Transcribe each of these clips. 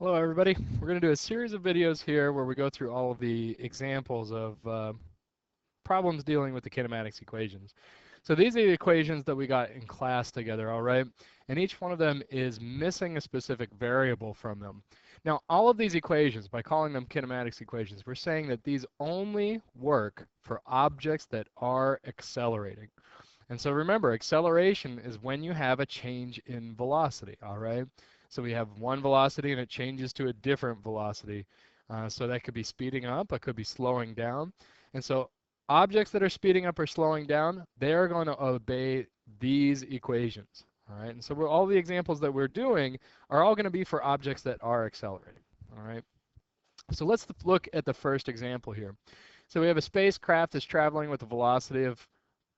Hello everybody. We're going to do a series of videos here where we go through all of the examples of problems dealing with the kinematics equations. So these are the equations that we got in class together, all right? And each one of them is missing a specific variable from them. Now, all of these equations, by calling them kinematics equations, we're saying that these only work for objects that are accelerating. And so remember, acceleration is when you have a change in velocity, all right? So we have one velocity and it changes to a different velocity. So that could be speeding up, it could be slowing down. And so objects that are speeding up or slowing down, they're going to obey these equations, all right? And so all the examples that we're doing are all going to be for objects that are accelerating, all right? So let's look at the first example here. So we have a spacecraft that's traveling with a velocity of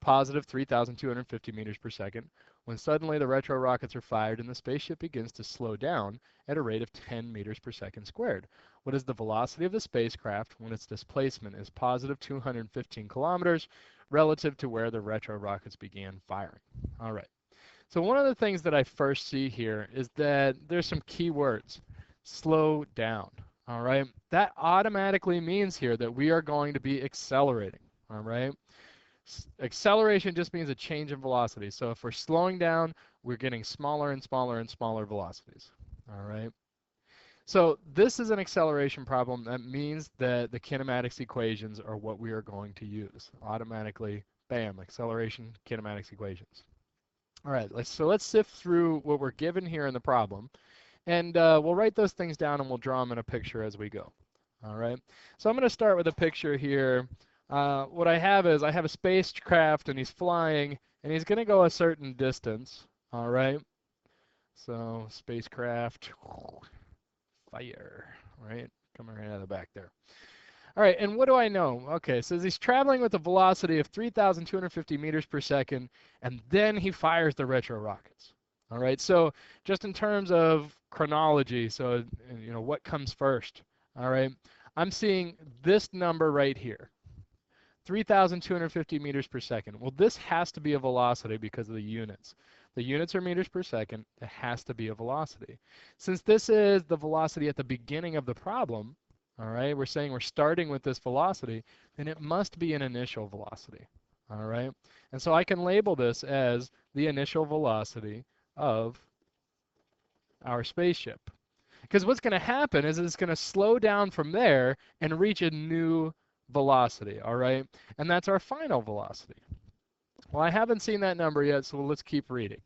positive 3,250 meters per second, when suddenly the retro rockets are fired and the spaceship begins to slow down at a rate of 10 meters per second squared. What is the velocity of the spacecraft when its displacement is positive 215 kilometers relative to where the retro rockets began firing? All right. So one of the things that I first see here is that there's some key words. Slow down. All right. That automatically means here that we are going to be accelerating. All right. Acceleration just means a change in velocity. So if we're slowing down, we're getting smaller and smaller and smaller velocities. All right. So this is an acceleration problem. That means that the kinematics equations are what we are going to use. Automatically, bam, acceleration, kinematics equations. All right, let's sift through what we're given here in the problem. And we'll write those things down and we'll draw them in a picture as we go. All right. So I'm going to start with a picture here. What I have is I have a spacecraft and he's flying and he's going to go a certain distance. All right. So spacecraft, fire, right? Coming right out of the back there. All right, and what do I know? Okay, so he's traveling with a velocity of 3,250 meters per second, and then he fires the retro rockets. All right, so just in terms of chronology, so what comes first? All right, I'm seeing this number right here, 3,250 meters per second. Well, this has to be a velocity because of the units. The units are meters per second. It has to be a velocity. Since this is the velocity at the beginning of the problem, all right, we're saying we're starting with this velocity, then it must be an initial velocity. All right, and so I can label this as the initial velocity of our spaceship. Because what's going to happen is it's going to slow down from there and reach a new velocity, all right? And that's our final velocity. Well, I haven't seen that number yet, so let's keep reading.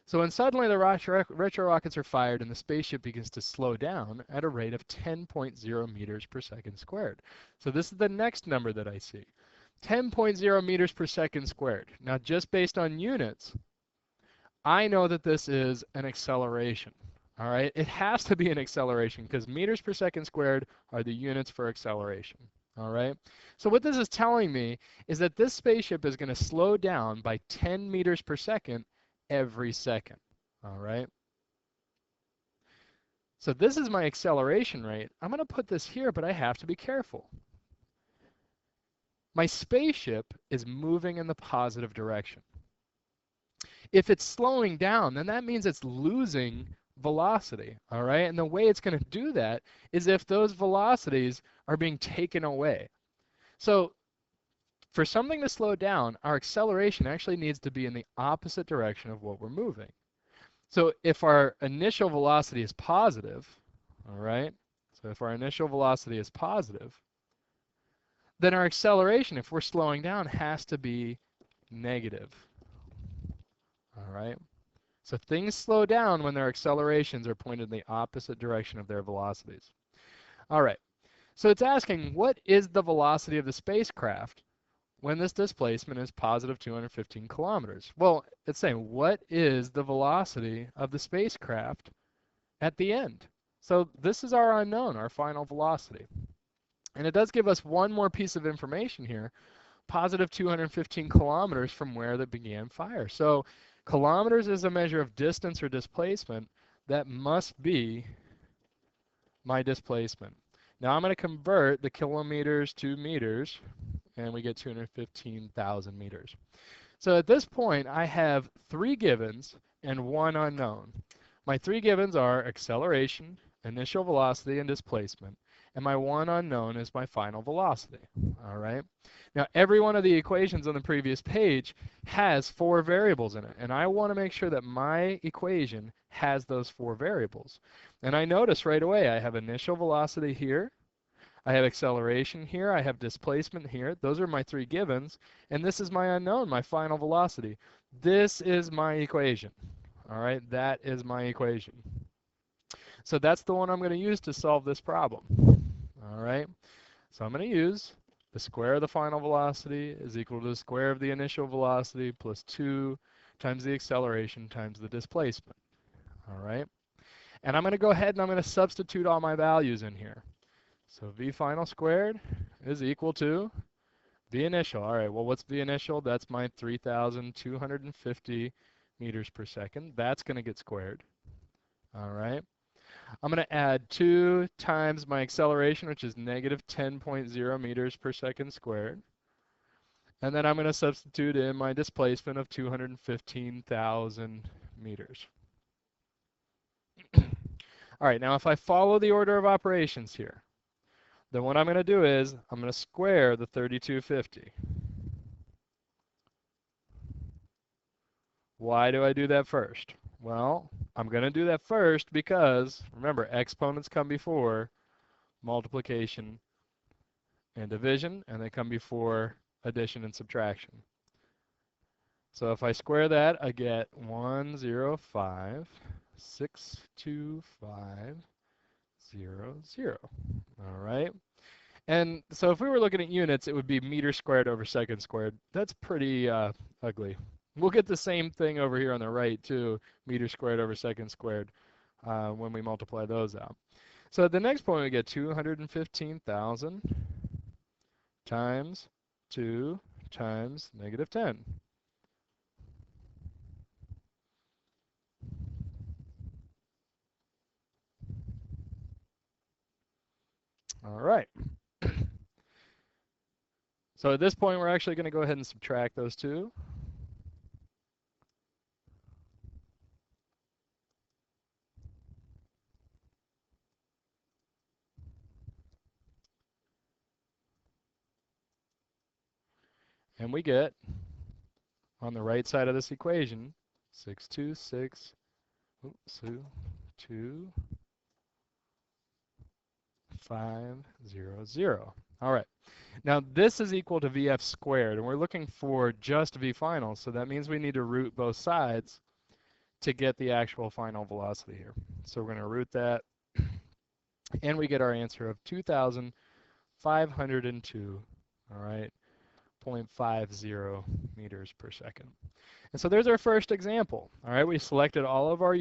So when suddenly the retro rockets are fired and the spaceship begins to slow down at a rate of 10.0 meters per second squared. So this is the next number that I see. 10.0 meters per second squared. Now, just based on units, I know that this is an acceleration. All right, it has to be an acceleration because meters per second squared are the units for acceleration. All right, so what this is telling me is that this spaceship is going to slow down by 10 meters per second every second. All right, so this is my acceleration rate. I'm going to put this here, but I have to be careful. My spaceship is moving in the positive direction. If it's slowing down, then that means it's losing velocity, all right? And the way it's going to do that is if those velocities are being taken away. So for something to slow down, our acceleration actually needs to be in the opposite direction of what we're moving. So if our initial velocity is positive, all right? So if our initial velocity is positive, then our acceleration, if we're slowing down, has to be negative, all right? So things slow down when their accelerations are pointed in the opposite direction of their velocities. All right, so it's asking what is the velocity of the spacecraft when this displacement is positive 215 kilometers? Well, it's saying what is the velocity of the spacecraft at the end? So this is our unknown, our final velocity. And it does give us one more piece of information here, positive 215 kilometers from where that began fire. So kilometers is a measure of distance or displacement. That must be my displacement. Now I'm going to convert the kilometers to meters, and we get 215,000 meters. So at this point, I have 3 givens and 1 unknown. My 3 givens are acceleration, initial velocity and displacement, and my one unknown is my final velocity. All right. Now, every one of the equations on the previous page has 4 variables in it, and I want to make sure that my equation has those 4 variables. And I notice right away I have initial velocity here, I have acceleration here, I have displacement here. Those are my 3 givens, and this is my unknown, my final velocity. This is my equation. All right, that is my equation. So that's the one I'm going to use to solve this problem. All right, so I'm going to use the square of the final velocity is equal to the square of the initial velocity plus 2 times the acceleration times the displacement. All right, and I'm going to go ahead and I'm going to substitute all my values in here. So v final squared is equal to v initial. All right, well, what's v initial? That's my 3,250 meters per second. That's going to get squared. All right. I'm going to add 2 times my acceleration, which is negative 10.0 meters per second squared. And then I'm going to substitute in my displacement of 215,000 meters. All right, now if I follow the order of operations here, then what I'm going to do is I'm going to square the 3250. Why do I do that first? Well, I'm going to do that first because, remember, exponents come before multiplication and division, and they come before addition and subtraction. So if I square that, I get 105,625,000. All right. And so if we were looking at units, it would be meters squared over seconds squared. That's pretty ugly. We'll get the same thing over here on the right too, meters squared over seconds squared, when we multiply those out. So at the next point, we get 215,000 times 2 times negative 10. All right. So at this point, we're actually going to go ahead and subtract those two. And we get, on the right side of this equation, 626,500. All right. Now this is equal to VF squared, and we're looking for just V final, so that means we need to root both sides to get the actual final velocity here. So we're going to root that, and we get our answer of 2,502, all right, 0.50 meters per second. And so there's our first example. All right, we selected all of our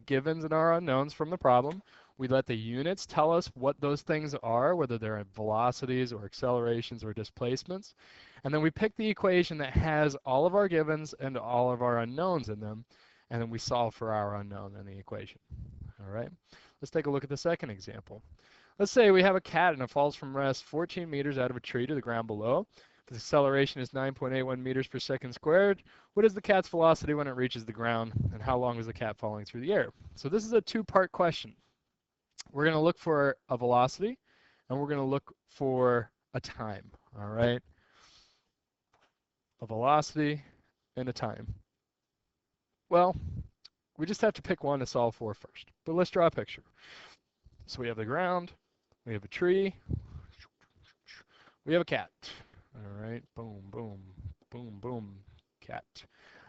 givens and our unknowns from the problem. We let the units tell us what those things are, whether they're velocities or accelerations or displacements. And then we pick the equation that has all of our givens and all of our unknowns in them. And then we solve for our unknown in the equation. All right, let's take a look at the second example. Let's say we have a cat and it falls from rest 14 meters out of a tree to the ground below. The acceleration is 9.81 meters per second squared. What is the cat's velocity when it reaches the ground, and how long is the cat falling through the air? So this is a 2-part question. We're going to look for a velocity, and we're going to look for a time, all right? A velocity and a time. Well, we just have to pick one to solve for first, but let's draw a picture. So we have the ground, we have a tree, we have a cat. All right, boom, boom, boom, boom, cat.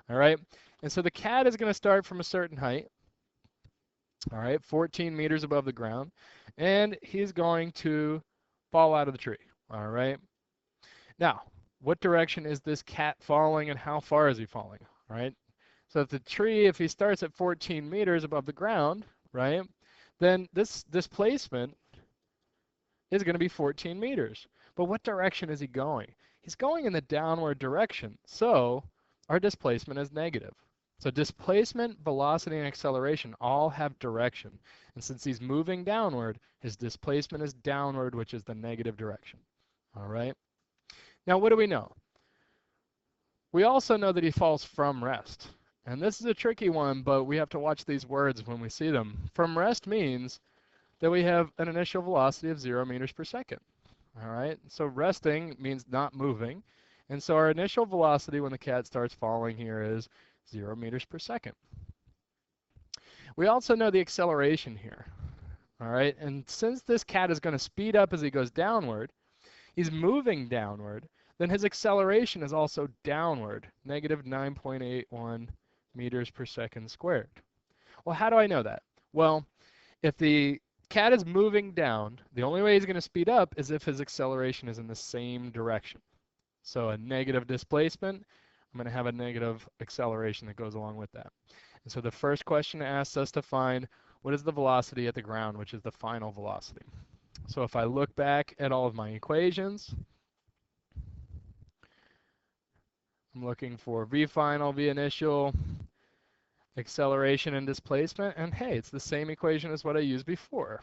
All right, and so the cat is going to start from a certain height, all right, 14 meters above the ground, and he's going to fall out of the tree, all right? Now, what direction is this cat falling and how far is he falling, all right? So if he starts at 14 meters above the ground, right, then this displacement is going to be 14 meters. But what direction is he going? He's going in the downward direction, so our displacement is negative. So displacement, velocity, and acceleration all have direction. And since he's moving downward, his displacement is downward, which is the negative direction. All right? Now, what do we know? We also know that he falls from rest. And this is a tricky one, but we have to watch these words when we see them. From rest means that we have an initial velocity of 0 meters per second. All right, so resting means not moving. And so our initial velocity when the cat starts falling here is 0 meters per second. We also know the acceleration here. All right, and since this cat is going to speed up as he goes downward, he's moving downward, then his acceleration is also downward, negative 9.81 meters per second squared. Well, how do I know that? Well, if the cat is moving down, the only way he's going to speed up is if his acceleration is in the same direction. So a negative displacement, I'm going to have a negative acceleration that goes along with that. And so the first question asks us to find what is the velocity at the ground, which is the final velocity. So if I look back at all of my equations, I'm looking for v final, v initial, acceleration and displacement, and hey, it's the same equation as what I used before.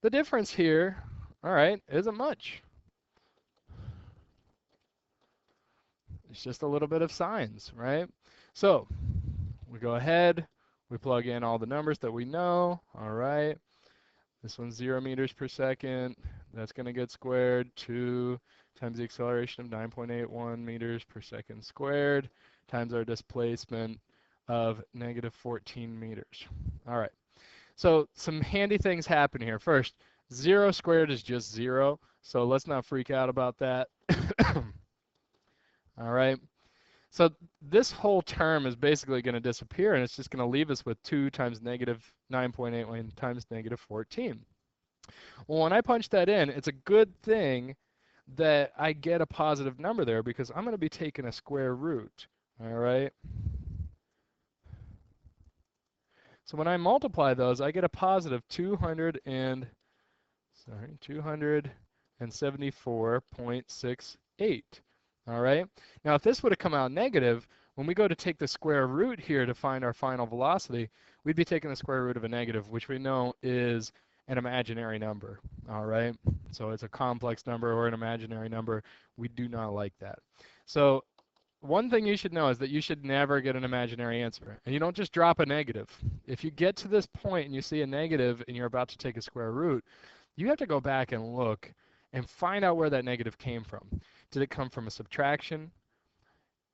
The difference here, all right, isn't much. It's just a little bit of signs, right? So we go ahead, we plug in all the numbers that we know, all right. This one's 0 meters per second. That's going to get squared. 2 times the acceleration of 9.81 meters per second squared times our displacement of negative 14 meters. All right. So some handy things happen here. First, 0 squared is just 0. So let's not freak out about that. All right. So this whole term is basically going to disappear, and it's just going to leave us with 2 times negative 9.81 times negative 14. Well, when I punch that in, it's a good thing that I get a positive number there because I'm going to be taking a square root. All right. So when I multiply those, I get a positive 274.68. All right. Now, if this would have come out negative, when we go to take the square root here to find our final velocity, we'd be taking the square root of a negative, which we know is an imaginary number. All right. So it's a complex number or an imaginary number. We do not like that. So one thing you should know is that you should never get an imaginary answer. And you don't just drop a negative. If you get to this point and you see a negative and you're about to take a square root, you have to go back and look and find out where that negative came from. Did it come from a subtraction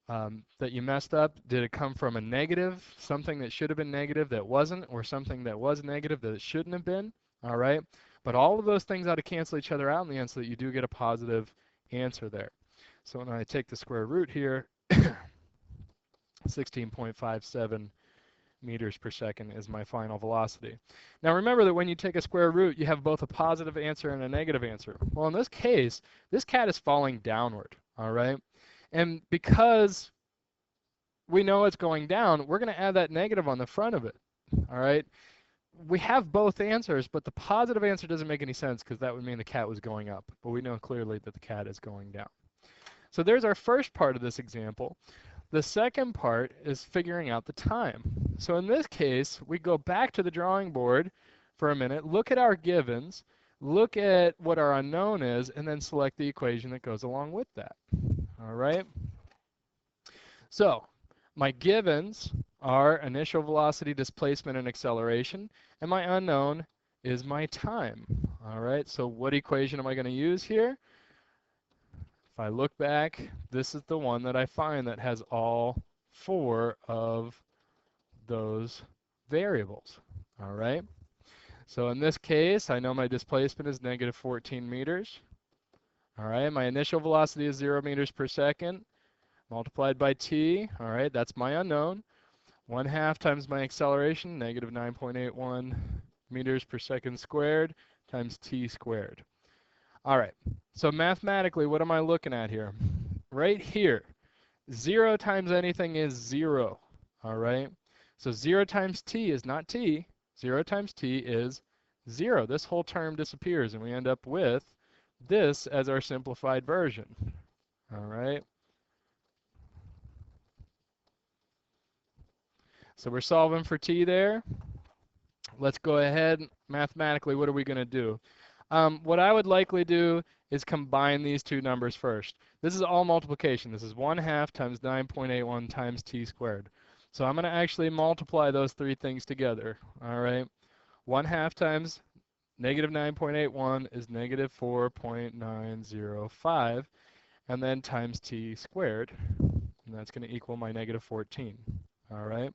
that you messed up? Did it come from a negative, something that should have been negative that wasn't, or something that was negative that it shouldn't have been? All right. But all of those things ought to cancel each other out in the end so that you do get a positive answer there. So when I take the square root here, 16.57 meters per second is my final velocity. Now remember that when you take a square root, you have both a positive answer and a negative answer. Well, in this case, this cat is falling downward, all right? And because we know it's going down, we're going to add that negative on the front of it, all right? We have both answers, but the positive answer doesn't make any sense because that would mean the cat was going up. But we know clearly that the cat is going down. So there's our first part of this example. The second part is figuring out the time. So in this case, we go back to the drawing board for a minute, look at our givens, look at what our unknown is, and then select the equation that goes along with that. All right? So my givens are initial velocity, displacement, and acceleration, and my unknown is my time. All right, so what equation am I going to use here? If I look back, this is the one that I find that has all 4 of those variables. All right. So in this case, I know my displacement is negative 14 meters. All right. My initial velocity is 0 meters per second multiplied by t. All right. That's my unknown. 1/2 times my acceleration, negative 9.81 meters per second squared times t squared. All right, so mathematically, what am I looking at here? Right here, 0 times anything is 0, all right? So 0 times t is not t. 0 times t is 0. This whole term disappears, and we end up with this as our simplified version, all right? So we're solving for t there. Let's go ahead. Mathematically, what are we going to do? What I would likely do is combine these two numbers first. This is all multiplication. This is 1/2 times 9.81 times t squared. So I'm going to actually multiply those three things together. All right. 1/2 times negative 9.81 is negative 4.905, and then times t squared, and that's going to equal my negative 14. All right.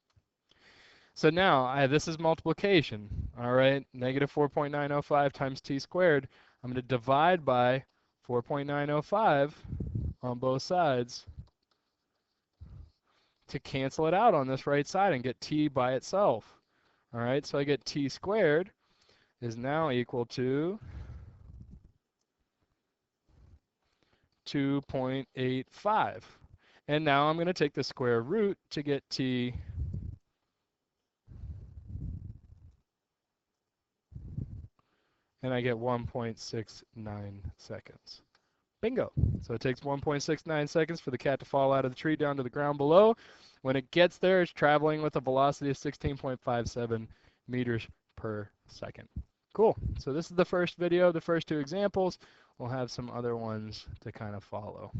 So now this is multiplication. All right. Negative 4.905 times t squared. I'm going to divide by 4.905 on both sides to cancel it out on this right side and get t by itself. All right. So I get t squared is now equal to 2.85. And now I'm going to take the square root to get t, and I get 1.69 seconds. Bingo. So it takes 1.69 seconds for the cat to fall out of the tree down to the ground below. When it gets there, it's traveling with a velocity of 16.57 meters per second. Cool. So this is the first video, the first two examples. We'll have some other ones to kind of follow.